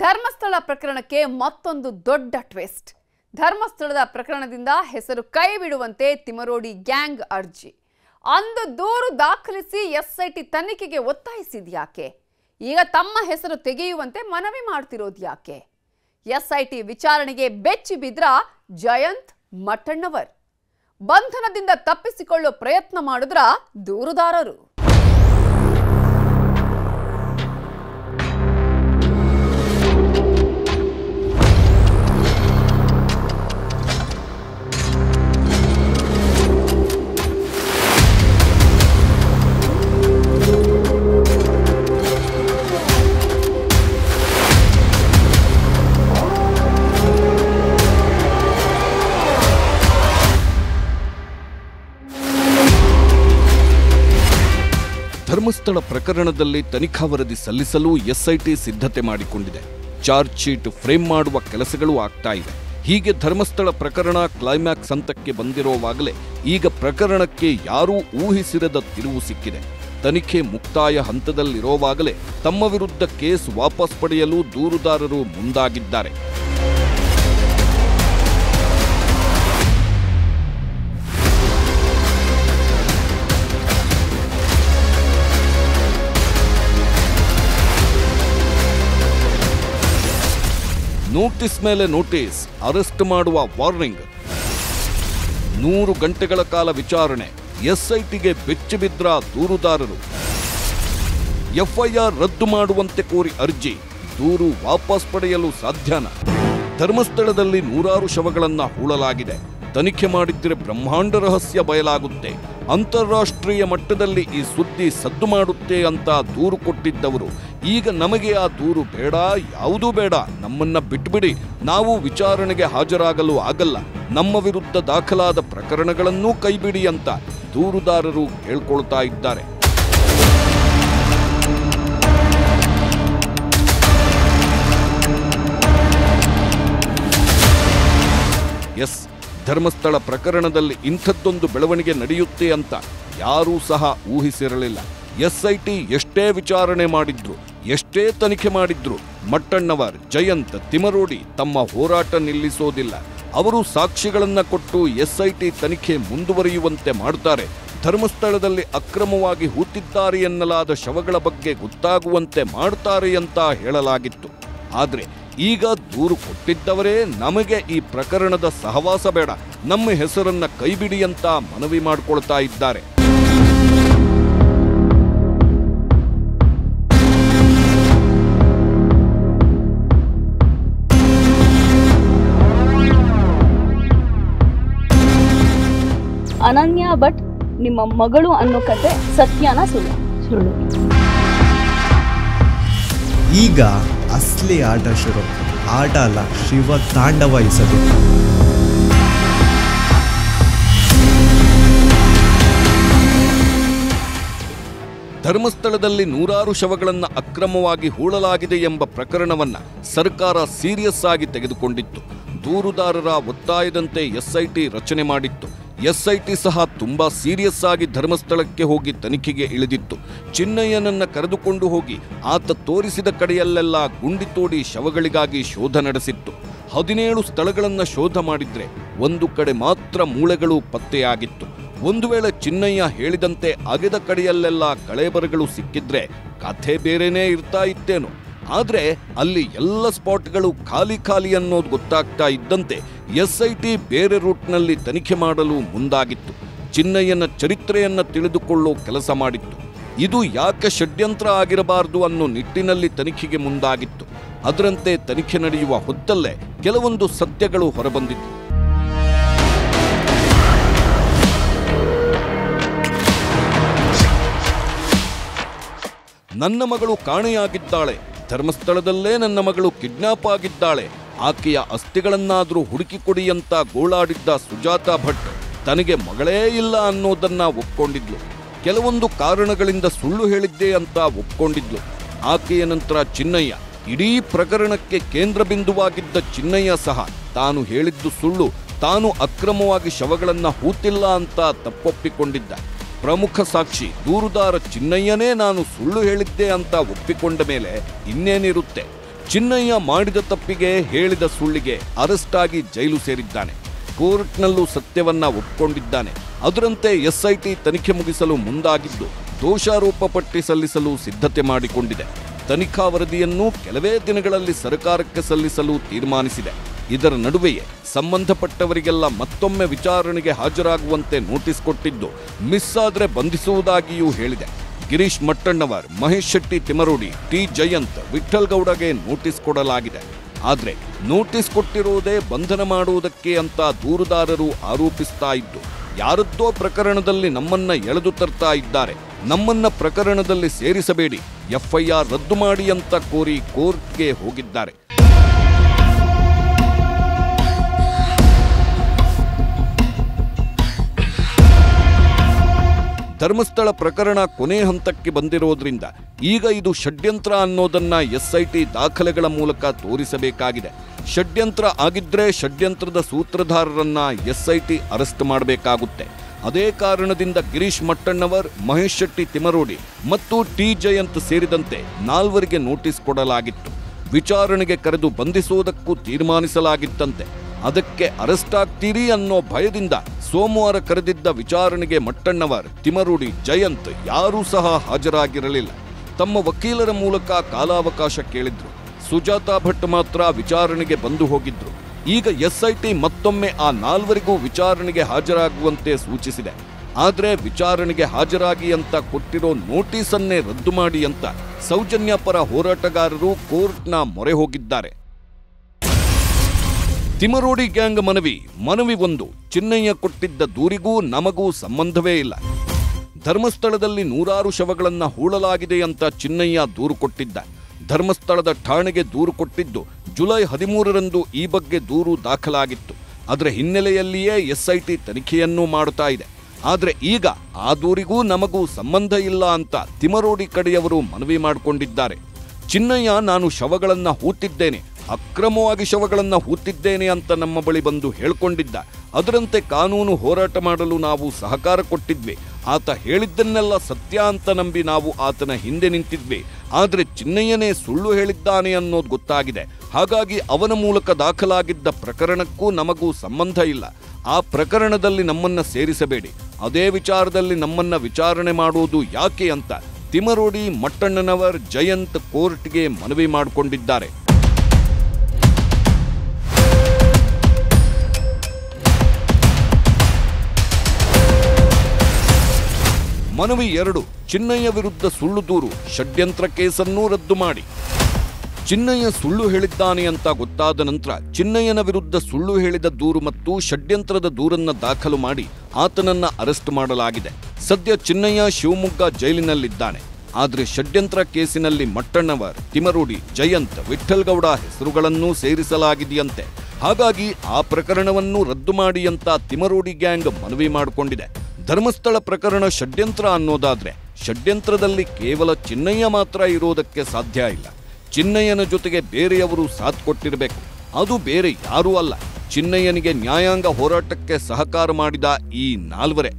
ಧರ್ಮಸ್ಥಳ ಪ್ರಕರಣಕ್ಕೆ ಮತ್ತೊಂದು ದೊಡ್ಡ ಟ್ವಿಸ್ಟ್. ಧರ್ಮಸ್ಥಳದ ಪ್ರಕರಣದಿಂದ ಹೆಸರು ಕೈ ಬಿಡುವಂತೆ ತಿಮರೋಡಿ ಗ್ಯಾಂಗ್ ಅರ್ಜಿ. ಅಂದು ದೂರು ದಾಖಲಿಸಿ ಎಸ್ಐಟಿ ತನಿಖೆಗೆ ಒತ್ತಾಯಿಸಿದ್ಯಾಕೆ? ಈಗ ತಮ್ಮ ಹೆಸರು ತೆಗೆಯುವಂತೆ ಮನವಿ ಮಾಡ್ತಿರೋದು ಯಾಕೆ? ಎಸ್ಐಟಿ ವಿಚಾರಣೆಗೆ ಬೆಚ್ಚಿ ಬಿದ್ರ ಜಯಂತ್ ಮಠಣ್ಣವರ್. ಬಂಧನದಿಂದ ತಪ್ಪಿಸಿಕೊಳ್ಳೋ ಪ್ರಯತ್ನ ಮಾಡಿದ್ರ ದೂರುದಾರರು. ಧರ್ಮಸ್ಥಳ ಪ್ರಕರಣದಲ್ಲಿ ತನಿಖಾ ವರದಿ ಸಲ್ಲಿಸಲು ಎಸ್ಐಟಿ ಸಿದ್ಧತೆ ಮಾಡಿಕೊಂಡಿದೆ. ಚಾರ್ಜ್ ಶೀಟ್ ಫ್ರೇಮ್ ಮಾಡುವ ಕೆಲಸಗಳು ಆಗ್ತಾ ಇವೆ. ಹೀಗೆ ಧರ್ಮಸ್ಥಳ ಪ್ರಕರಣ ಕ್ಲೈಮ್ಯಾಕ್ಸ್ ಹಂತಕ್ಕೆ ಬಂದಿರುವಾಗಲೇ ಈಗ ಪ್ರಕರಣಕ್ಕೆ ಯಾರೂ ಊಹಿಸಿರದ ತಿರುವು ಸಿಕ್ಕಿದೆ. ತನಿಖೆ ಮುಕ್ತಾಯ ಹಂತದಲ್ಲಿರುವಾಗಲೇ ತಮ್ಮ ವಿರುದ್ಧ ಕೇಸ್ ವಾಪಸ್ ಪಡೆಯಲು ದೂರುದಾರರು ಮುಂದಾಗಿದ್ದಾರೆ. ನೋಟಿಸ್ ಮೇಲೆ ನೋಟಿಸ್, ಅರೆಸ್ಟ್ ಮಾಡುವ ವಾರ್ನಿಂಗ್. 100 ಗಂಟೆಗಳ ಕಾಲ ವಿಚಾರಣೆ, ಎಸ್ಐಟಿಗೆ ಬೆಚ್ಚಿ ಬಿದ್ರ ದೂರುದಾರರು. ಎಫ್ಐಆರ್ ರದ್ದು ಮಾಡುವಂತೆ ಕೋರಿ ಅರ್ಜಿ, ದೂರು ವಾಪಸ್ ಪಡೆಯಲು ಸಾಧ್ಯನಾ? ಧರ್ಮಸ್ಥಳದಲ್ಲಿ 100 ಶವಗಳನ್ನ ಹೂಳಲಾಗಿದೆ. ತನಿಖೆ ಮಾಡಿದ್ರೆ ಬ್ರಹ್ಮಾಂಡ ರಹಸ್ಯ ಬಯಲಾಗುತ್ತೆ. ಅಂತಾರಾಷ್ಟ್ರೀಯ ಮಟ್ಟದಲ್ಲಿ ಈ ಸುದ್ದಿ ಸದ್ದು ಮಾಡುತ್ತೆ ಅಂತ ದೂರು ಕೊಟ್ಟಿದ್ದವರು ಈಗ ನಮಗೆ ಆ ದೂರು ಬೇಡ, ಯಾವುದೂ ಬೇಡ, ನಮ್ಮನ್ನ ಬಿಟ್ಬಿಡಿ, ನಾವು ವಿಚಾರಣೆಗೆ ಹಾಜರಾಗಲು ಆಗಲ್ಲ, ನಮ್ಮ ವಿರುದ್ಧ ದಾಖಲಾದ ಪ್ರಕರಣಗಳನ್ನೂ ಕೈಬಿಡಿ ಅಂತ ದೂರುದಾರರು ಕೇಳ್ಕೊಳ್ತಾ ಇದ್ದಾರೆ. ಎಸ್, ಧರ್ಮಸ್ಥಳ ಪ್ರಕರಣದಲ್ಲಿ ಇಂಥದ್ದೊಂದು ಬೆಳವಣಿಗೆ ನಡೆಯುತ್ತೆ ಅಂತ ಯಾರೂ ಸಹ ಊಹಿಸಿರಲಿಲ್ಲ. ಎಸ್ಐಟಿ ಎಷ್ಟೇ ವಿಚಾರಣೆ ಮಾಡಿದ್ರು, ಎಷ್ಟೇ ತನಿಖೆ ಮಾಡಿದ್ರು ಮಠಣ್ಣವರ್, ಜಯಂತ್, ತಿಮರೋಡಿ ತಮ್ಮ ಹೋರಾಟ ನಿಲ್ಲಿಸೋದಿಲ್ಲ. ಅವರು ಸಾಕ್ಷಿಗಳನ್ನ ಕೊಟ್ಟು ಎಸ್ಐಟಿ ತನಿಖೆ ಮುಂದುವರಿಯುವಂತೆ ಮಾಡ್ತಾರೆ. ಧರ್ಮಸ್ಥಳದಲ್ಲಿ ಅಕ್ರಮವಾಗಿ ಹೂತಿದ್ದಾರೆ ಎನ್ನಲಾದ ಶವಗಳ ಬಗ್ಗೆ ಗೊತ್ತಾಗುವಂತೆ ಮಾಡ್ತಾರೆ ಅಂತ ಹೇಳಲಾಗಿತ್ತು. ಆದ್ರೆ ಈಗ ದೂರು ಕೊಟ್ಟಿದ್ದವರೇ ನಮಗೆ ಈ ಪ್ರಕರಣದ ಸಹವಾಸ ಬೇಡ, ನಮ್ಮ ಹೆಸರನ್ನ ಕೈಬಿಡಿ ಅಂತ ಮನವಿ ಮಾಡಿಕೊಳ್ತಾ ಇದ್ದಾರೆ. ಅನನ್ಯ ಭಟ್ ನಿಮ್ಮ ಮಗಳು ಅನ್ನೋ ಕತೆ ಸತ್ಯನ ಸುಳ್ಳು? ಈಗ ಅಸಲಿ ಆಟ ಶುರು. ಆಟ ಅಲ್ಲ, ಶಿವ ತಾಂಡವಾಯಿಸಬೇಕು. ಧರ್ಮಸ್ಥಳದಲ್ಲಿ 100 ಶವಗಳನ್ನು ಅಕ್ರಮವಾಗಿ ಹೂಳಲಾಗಿದೆ ಎಂಬ ಪ್ರಕರಣವನ್ನ ಸರ್ಕಾರ ಸೀರಿಯಸ್ ಆಗಿ ತೆಗೆದುಕೊಂಡಿತ್ತು. ದೂರುದಾರರ ಒತ್ತಾಯದಂತೆ ಎಸ್ಐಟಿ ರಚನೆ ಮಾಡಿತ್ತು. ಎಸ್ಐಟಿ ಸಹ ತುಂಬಾ ಸೀರಿಯಸ್ ಆಗಿ ಧರ್ಮಸ್ಥಳಕ್ಕೆ ಹೋಗಿ ತನಿಖೆಗೆ ಇಳಿದಿತ್ತು. ಚಿನ್ನಯ್ಯನನ್ನ ಕರೆದುಕೊಂಡು ಹೋಗಿ ಆತ ತೋರಿಸಿದ ಕಡೆಯಲ್ಲೆಲ್ಲ ಗುಂಡಿ ತೋಡಿ ಶವಗಳಿಗಾಗಿ ಶೋಧ ನಡೆಸಿತ್ತು. 17 ಸ್ಥಳಗಳನ್ನ ಶೋಧ ಮಾಡಿದ್ರೆ ಒಂದು ಕಡೆ ಮಾತ್ರ ಮೂಳೆಗಳು ಪತ್ತೆಯಾಗಿತ್ತು. ಒಂದು ವೇಳೆ ಚಿನ್ನಯ್ಯ ಹೇಳಿದಂತೆ ಅಗೆದ ಕಡೆಯಲ್ಲೆಲ್ಲ ಕಳೆಬರಗಳು ಸಿಕ್ಕಿದ್ರೆ ಕಥೆ ಬೇರೆನೇ ಇರ್ತಾ ಇತ್ತೇನೋ. ಆದ್ರೆ ಅಲ್ಲಿ ಎಲ್ಲ ಸ್ಪಾಟ್ಗಳು ಖಾಲಿ ಅನ್ನೋದು ಗೊತ್ತಾಗ್ತಾ ಇದ್ದಂತೆ ಎಸ್ಐಟಿ ಬೇರೆ ರೂಟ್ನಲ್ಲಿ ತನಿಖೆ ಮಾಡಲು ಮುಂದಾಗಿತ್ತು. ಚಿನ್ನಯ್ಯನ ಚರಿತ್ರೆಯನ್ನ ತಿಳಿದುಕೊಳ್ಳೋ ಕೆಲಸ ಮಾಡಿತ್ತು. ಇದು ಯಾಕೆ ಷಡ್ಯಂತ್ರ ಆಗಿರಬಾರದು ಅನ್ನೋ ನಿಟ್ಟಿನಲ್ಲಿ ತನಿಖೆಗೆ ಮುಂದಾಗಿತ್ತು. ಅದರಂತೆ ತನಿಖೆ ನಡೆಯುವ ಹೊತ್ತಲ್ಲೇ ಕೆಲವೊಂದು ಸತ್ಯಗಳು ಹೊರಬಂದಿತ್ತು. ನನ್ನ ಮಗಳು ಕಾಣೆಯಾಗಿದ್ದಾಳೆ, ಧರ್ಮಸ್ಥಳದಲ್ಲೇ ನನ್ನ ಮಗಳು ಕಿಡ್ನಾಪ್ ಆಗಿದ್ದಾಳೆ, ಆಕೆಯ ಅಸ್ಥಿಗಳನ್ನಾದರೂ ಹುಡುಕಿಕೊಡಿ ಅಂತ ಗೋಳಾಡಿದ್ದ ಸುಜಾತಾ ಭಟ್ ತನಗೆ ಮಗಳೇ ಇಲ್ಲ ಅನ್ನೋದನ್ನ ಒಪ್ಕೊಂಡಿದ್ಲು. ಕೆಲವೊಂದು ಕಾರಣಗಳಿಂದ ಸುಳ್ಳು ಹೇಳಿದ್ದೆ ಅಂತ ಒಪ್ಕೊಂಡಿದ್ಲು. ಆಕೆಯ ನಂತರ ಚಿನ್ನಯ್ಯ, ಇಡೀ ಪ್ರಕರಣಕ್ಕೆ ಕೇಂದ್ರ ಬಿಂದುವಾಗಿದ್ದ ಚಿನ್ನಯ್ಯ ಸಹ ತಾನು ಹೇಳಿದ್ದು ಸುಳ್ಳು, ತಾನು ಅಕ್ರಮವಾಗಿ ಶವಗಳನ್ನ ಹೂತಿಲ್ಲ ಅಂತ ತಪ್ಪೊಪ್ಪಿಕೊಂಡಿದ್ದ. ಪ್ರಮುಖ ಸಾಕ್ಷಿ ದೂರುದಾರ ಚಿನ್ನಯ್ಯನೇ ನಾನು ಸುಳ್ಳು ಹೇಳಿದ್ದೆ ಅಂತ ಒಪ್ಪಿಕೊಂಡ ಮೇಲೆ ಇನ್ನೇನಿರುತ್ತೆ? ಚಿನ್ನಯ್ಯ ಮಾಡಿದ ತಪ್ಪಿಗೆ ಹೇಳಿದ ಸುಳ್ಳಿಗೆ ಅರೆಸ್ಟ್ ಆಗಿ ಜೈಲು ಸೇರಿದ್ದಾನೆ. ಕೋರ್ಟ್ನಲ್ಲೂ ಸತ್ಯವನ್ನ ಒಪ್ಪಿಕೊಂಡಿದ್ದಾನೆ. ಅದರಂತೆ ಎಸ್ಐಟಿ ತನಿಖೆ ಮುಗಿಸಲು ಮುಂದಾಗಿದ್ದು ದೋಷಾರೋಪ ಪಟ್ಟಿ ಸಲ್ಲಿಸಲು ಸಿದ್ಧತೆ ಮಾಡಿಕೊಂಡಿದೆ. ತನಿಖಾ ವರದಿಯನ್ನು ಕೆಲವೇ ದಿನಗಳಲ್ಲಿ ಸರ್ಕಾರಕ್ಕೆ ಸಲ್ಲಿಸಲು ತೀರ್ಮಾನಿಸಿದೆ. ಇದರ ನಡುವೆಯೇ ಸಂಬಂಧಪಟ್ಟವರಿಗೆಲ್ಲ ಮತ್ತೊಮ್ಮೆ ವಿಚಾರಣೆಗೆ ಹಾಜರಾಗುವಂತೆ ನೋಟಿಸ್ ಕೊಟ್ಟಿದ್ದು, ಮಿಸ್ ಆದ್ರೆ ಬಂಧಿಸುವುದಾಗಿಯೂ ಹೇಳಿದೆ. ಗಿರೀಶ್ ಮಟ್ಟಣ್ಣವರ್, ಮಹೇಶ್ ಶೆಟ್ಟಿ ತಿಮರೋಡಿ, ಟಿ ಜಯಂತ್, ವಿಠ್ಠಲ್ ಗೌಡಗೆ ನೋಟಿಸ್ ಕೊಡಲಾಗಿದೆ. ಆದರೆ ನೋಟಿಸ್ ಕೊಟ್ಟಿರೋದೇ ಬಂಧನ ಮಾಡುವುದಕ್ಕೆ ಅಂತ ದೂರುದಾರರು ಆರೋಪಿಸ್ತಾ ಇದ್ದು, ಯಾರದ್ದೋ ಪ್ರಕರಣದಲ್ಲಿ ನಮ್ಮನ್ನ ಎಳೆದು ತರ್ತಾ ಇದ್ದಾರೆ, ನಮ್ಮನ್ನ ಪ್ರಕರಣದಲ್ಲಿ ಸೇರಿಸಬೇಡಿ, ಎಫ್ಐಆರ್ ರದ್ದು ಮಾಡಿ ಅಂತ ಕೋರಿ ಕೋರ್ಟ್ಗೆ ಹೋಗಿದ್ದಾರೆ. ಧರ್ಮಸ್ಥಳ ಪ್ರಕರಣ ಕೊನೆ ಹಂತಕ್ಕೆ ಬಂದಿರೋದ್ರಿಂದ ಈಗ ಇದು ಷಡ್ಯಂತ್ರ ಅನ್ನೋದನ್ನ ಎಸ್ಐಟಿ ದಾಖಲೆಗಳ ಮೂಲಕ ತೋರಿಸಬೇಕಾಗಿದೆ. ಷಡ್ಯಂತ್ರ ಆಗಿದ್ರೆ ಷಡ್ಯಂತ್ರದ ಸೂತ್ರಧಾರರನ್ನ ಎಸ್ಐಟಿ ಅರೆಸ್ಟ್ ಮಾಡಬೇಕಾಗುತ್ತೆ. ಅದೇ ಕಾರಣದಿಂದ ಗಿರೀಶ್ ಮಟ್ಟಣ್ಣವರ್, ಮಹೇಶ್ ಶೆಟ್ಟಿ ತಿಮರೋಡಿ ಮತ್ತು ಟಿ ಜಯಂತ್ ಸೇರಿದಂತೆ 4 ನೋಟಿಸ್ ಕೊಡಲಾಗಿತ್ತು. ವಿಚಾರಣೆಗೆ ಕರೆದು ಬಂಧಿಸುವುದಕ್ಕೂ ತೀರ್ಮಾನಿಸಲಾಗಿತ್ತಂತೆ. ಅದಕ್ಕೆ ಅರೆಸ್ಟ್ ಆಗ್ತೀರಿ ಅನ್ನೋ ಭಯದಿಂದ ಸೋಮವಾರ ಕರೆದಿದ್ದ ವಿಚಾರಣೆಗೆ ಮಟ್ಟಣ್ಣವರ್, ತಿಮರೋಡಿ, ಜಯಂತ್ ಯಾರೂ ಸಹ ಹಾಜರಾಗಿರಲಿಲ್ಲ. ತಮ್ಮ ವಕೀಲರ ಮೂಲಕ ಕಾಲಾವಕಾಶ ಕೇಳಿದ್ರು. ಸುಜಾತಾ ಭಟ್ ಮಾತ್ರ ವಿಚಾರಣೆಗೆ ಬಂದು ಹೋಗಿದ್ರು. ಈಗ ಎಸ್ಐಟಿ ಮತ್ತೊಮ್ಮೆ ಆ 4 ವಿಚಾರಣೆಗೆ ಹಾಜರಾಗುವಂತೆ ಸೂಚಿಸಿದೆ. ಆದರೆ ವಿಚಾರಣೆಗೆ ಹಾಜರಾಗಿ ಅಂತ ಕೊಟ್ಟಿರೋ ನೋಟಿಸನ್ನೇ ರದ್ದು ಮಾಡಿ ಅಂತ ಸೌಜನ್ಯ ಪರ ಹೋರಾಟಗಾರರು ಕೋರ್ಟ್ನ ಮೊರೆ ಹೋಗಿದ್ದಾರೆ. ತಿಮರೋಡಿ ಗ್ಯಾಂಗ್ ಮನವಿ 1. ಚಿನ್ನಯ್ಯ ಕೊಟ್ಟಿದ್ದ ದೂರಿಗೂ ನಮಗೂ ಸಂಬಂಧವೇ ಇಲ್ಲ. ಧರ್ಮಸ್ಥಳದಲ್ಲಿ 100 ಶವಗಳನ್ನ ಹೂಳಲಾಗಿದೆ ಅಂತ ಚಿನ್ನಯ್ಯ ದೂರು ಕೊಟ್ಟಿದ್ದ. ಧರ್ಮಸ್ಥಳದ ಠಾಣೆಗೆ ದೂರು ಕೊಟ್ಟಿದ್ದು ಜುಲೈ 13ರಂದು ಈ ಬಗ್ಗೆ ದೂರು ದಾಖಲಾಗಿತ್ತು. ಅದರ ಹಿನ್ನೆಲೆಯಲ್ಲಿಯೇ ಎಸ್ಐಟಿ ತನಿಖೆಯನ್ನೂ ಮಾಡುತ್ತಾ ಇದೆ. ಆದರೆ ಈಗ ಆ ದೂರಿಗೂ ನಮಗೂ ಸಂಬಂಧ ಇಲ್ಲ ಅಂತ ತಿಮರೋಡಿ ಕಡೆಯವರು ಮನವಿ ಮಾಡಿಕೊಂಡಿದ್ದಾರೆ. ಚಿನ್ನಯ್ಯ, ನಾನು ಶವಗಳನ್ನ ಹೂತಿದ್ದೇನೆ, ಅಕ್ರಮವಾಗಿ ಶವಗಳನ್ನ ಹೂತಿದ್ದೇನೆ ಅಂತ ನಮ್ಮ ಬಳಿ ಬಂದು ಹೇಳ್ಕೊಂಡಿದ್ದ. ಅದರಂತೆ ಕಾನೂನು ಹೋರಾಟ ಮಾಡಲು ನಾವು ಸಹಕಾರ ಕೊಟ್ಟಿದ್ವಿ. ಆತ ಹೇಳಿದ್ದನ್ನೆಲ್ಲ ಸತ್ಯ ಅಂತ ನಂಬಿ ನಾವು ಆತನ ಹಿಂದೆ ನಿಂತಿದ್ವಿ. ಆದರೆ ಚಿನ್ನಯ್ಯನೇ ಸುಳ್ಳು ಹೇಳಿದ್ದಾನೆ ಅನ್ನೋದು ಗೊತ್ತಾಗಿದೆ. ಹಾಗಾಗಿ ಅವನ ಮೂಲಕ ದಾಖಲಾಗಿದ್ದ ಪ್ರಕರಣಕ್ಕೂ ನಮಗೂ ಸಂಬಂಧ ಇಲ್ಲ. ಆ ಪ್ರಕರಣದಲ್ಲಿ ನಮ್ಮನ್ನ ಸೇರಿಸಬೇಡಿ, ಅದೇ ವಿಚಾರದಲ್ಲಿ ನಮ್ಮನ್ನ ವಿಚಾರಣೆ ಮಾಡುವುದು ಯಾಕೆ ಅಂತ ತಿಮರೋಡಿ, ಮಟ್ಟಣ್ಣನವರ್, ಜಯಂತ್ ಕೋರ್ಟ್ಗೆ ಮನವಿ ಮಾಡಿಕೊಂಡಿದ್ದಾರೆ. ಮನವಿ 2. ಚಿನ್ನಯ್ಯ ವಿರುದ್ಧ ಸುಳ್ಳು ದೂರು, ಷಡ್ಯಂತ್ರ ಕೇಸನ್ನೂ ರದ್ದು ಮಾಡಿ. ಚಿನ್ನಯ್ಯ ಸುಳ್ಳು ಹೇಳಿದ್ದಾನೆ ಅಂತ ಗೊತ್ತಾದ ನಂತರ ಚಿನ್ನಯ್ಯನ ವಿರುದ್ಧ ಸುಳ್ಳು ಹೇಳಿದ ದೂರು ಮತ್ತು ಷಡ್ಯಂತ್ರದ ದೂರನ್ನ ದಾಖಲು ಮಾಡಿ ಆತನನ್ನ ಅರೆಸ್ಟ್ ಮಾಡಲಾಗಿದೆ. ಸದ್ಯ ಚಿನ್ನಯ್ಯ ಶಿವಮೊಗ್ಗ ಜೈಲಿನಲ್ಲಿದ್ದಾನೆ. ಆದರೆ ಷಡ್ಯಂತ್ರ ಕೇಸಿನಲ್ಲಿ ಮಟ್ಟಣ್ಣವರ್, ತಿಮರೋಡಿ, ಜಯಂತ್, ವಿಠ್ಠಲ್ ಗೌಡ ಹೆಸರುಗಳನ್ನೂ ಸೇರಿಸಲಾಗಿದೆಯಂತೆ. ಹಾಗಾಗಿ ಆ ಪ್ರಕರಣವನ್ನು ರದ್ದು ಮಾಡಿ ಅಂತ ತಿಮರೋಡಿ ಗ್ಯಾಂಗ್ ಮನವಿ ಮಾಡಿಕೊಂಡಿದೆ. ಧರ್ಮಸ್ಥಳ ಪ್ರಕರಣ ಷಡ್ಯಂತ್ರ ಅನ್ನೋದಾದ್ರೆ ಷಡ್ಯಂತ್ರದಲ್ಲಿ ಕೇವಲ ಚಿನ್ನಯ್ಯ ಮಾತ್ರ ಇರೋದಕ್ಕೆ ಸಾಧ್ಯ ಇಲ್ಲ. ಚಿನ್ನಯ್ಯನ ಜೊತೆಗೆ ಬೇರೆಯವರು ಸಾಥ್ ಕೊಟ್ಟಿರಬೇಕು. ಅದು ಬೇರೆ ಯಾರೂ ಅಲ್ಲ, ಚಿನ್ನಯ್ಯನಿಗೆ ನ್ಯಾಯಾಂಗ ಹೋರಾಟಕ್ಕೆ ಸಹಕಾರ ಮಾಡಿದ ಈ 4.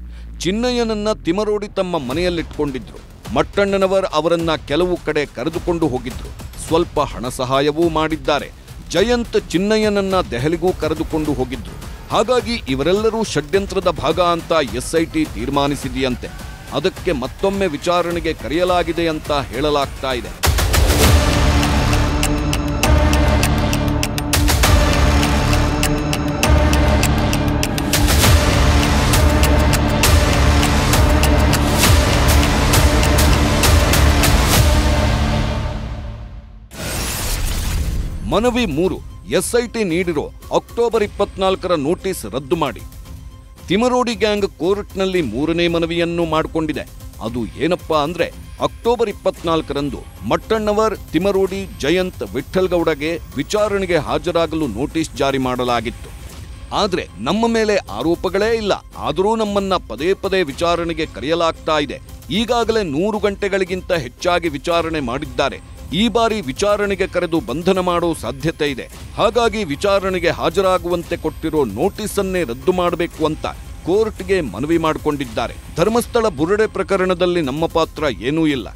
ಚಿನ್ನಯ್ಯನನ್ನ ತಿಮರೋಡಿ ತಮ್ಮ ಮನೆಯಲ್ಲಿಟ್ಕೊಂಡಿದ್ರು. ಮಟ್ಟಣ್ಣನವರ್ ಅವರನ್ನ ಕೆಲವು ಕಡೆ ಕರೆದುಕೊಂಡು ಹೋಗಿದ್ರು. ಸ್ವಲ್ಪ ಹಣ ಸಹಾಯವೂ ಮಾಡಿದ್ದಾರೆ. ಜಯಂತ್ ಚಿನ್ನಯ್ಯನನ್ನ ದೆಹಲಿಗೂ ಕರೆದುಕೊಂಡು ಹೋಗಿದ್ರು. ಹಾಗಾಗಿ ಇವರೆಲ್ಲರೂ ಷಡ್ಯಂತ್ರದ ಭಾಗ ಅಂತ ಎಸ್ಐಟಿ ತೀರ್ಮಾನಿಸಿದೆಯಂತೆ. ಅದಕ್ಕೆ ಮತ್ತೊಮ್ಮೆ ವಿಚಾರಣೆಗೆ ಕರೆಯಲಾಗಿದೆ ಅಂತ ಹೇಳಲಾಗ್ತಾ ಇದೆ. ಮನವಿ 3. ಎಸ್ಐಟಿ ನೀಡಿರೋ ಅಕ್ಟೋಬರ್ 24ರ ನೋಟಿಸ್ ರದ್ದು ಮಾಡಿ. ತಿಮರೋಡಿ ಗ್ಯಾಂಗ್ ಕೋರ್ಟ್ನಲ್ಲಿ 3ನೇ ಮನವಿಯನ್ನು ಮಾಡಿಕೊಂಡಿದೆ. ಅದು ಏನಪ್ಪಾ ಅಂದ್ರೆ ಅಕ್ಟೋಬರ್ 24ರಂದು ಮಟ್ಟಣ್ಣವರ್, ತಿಮರೋಡಿ, ಜಯಂತ್, ವಿಠ್ಠಲ್ ಗೌಡಗೆ ವಿಚಾರಣೆಗೆ ಹಾಜರಾಗಲು ನೋಟಿಸ್ ಜಾರಿ ಮಾಡಲಾಗಿತ್ತು. ಆದರೆ ನಮ್ಮ ಮೇಲೆ ಆರೋಪಗಳೇ ಇಲ್ಲ. ಆದರೂ ನಮ್ಮನ್ನ ಪದೇ ಪದೇ ವಿಚಾರಣೆಗೆ ಕರೆಯಲಾಗ್ತಾ ಇದೆ. ಈಗಾಗಲೇ 100 ಗಂಟೆಗಳಿಗಿಂತ ಹೆಚ್ಚಾಗಿ ವಿಚಾರಣೆ ಮಾಡಿದ್ದಾರೆ. ಈ ಬಾರಿ ವಿಚಾರಣೆಗೆ ಕರೆದು ಬಂಧನ ಮಾಡೋ ಸಾಧ್ಯತೆ ಇದೆ. ಹಾಗಾಗಿ ವಿಚಾರಣೆಗೆ ಹಾಜರಾಗುವಂತೆ ಕೊಟ್ಟಿರೋ ನೋಟಿಸನ್ನೇ ರದ್ದು ಮಾಡಬೇಕು ಅಂತ ಕೋರ್ಟ್ಗೆ ಮನವಿ ಮಾಡಿಕೊಂಡಿದ್ದಾರೆ. ಧರ್ಮಸ್ಥಳ ಬುರುಡೆ ಪ್ರಕರಣದಲ್ಲಿ ನಮ್ಮ ಪಾತ್ರ ಏನೂ ಇಲ್ಲ.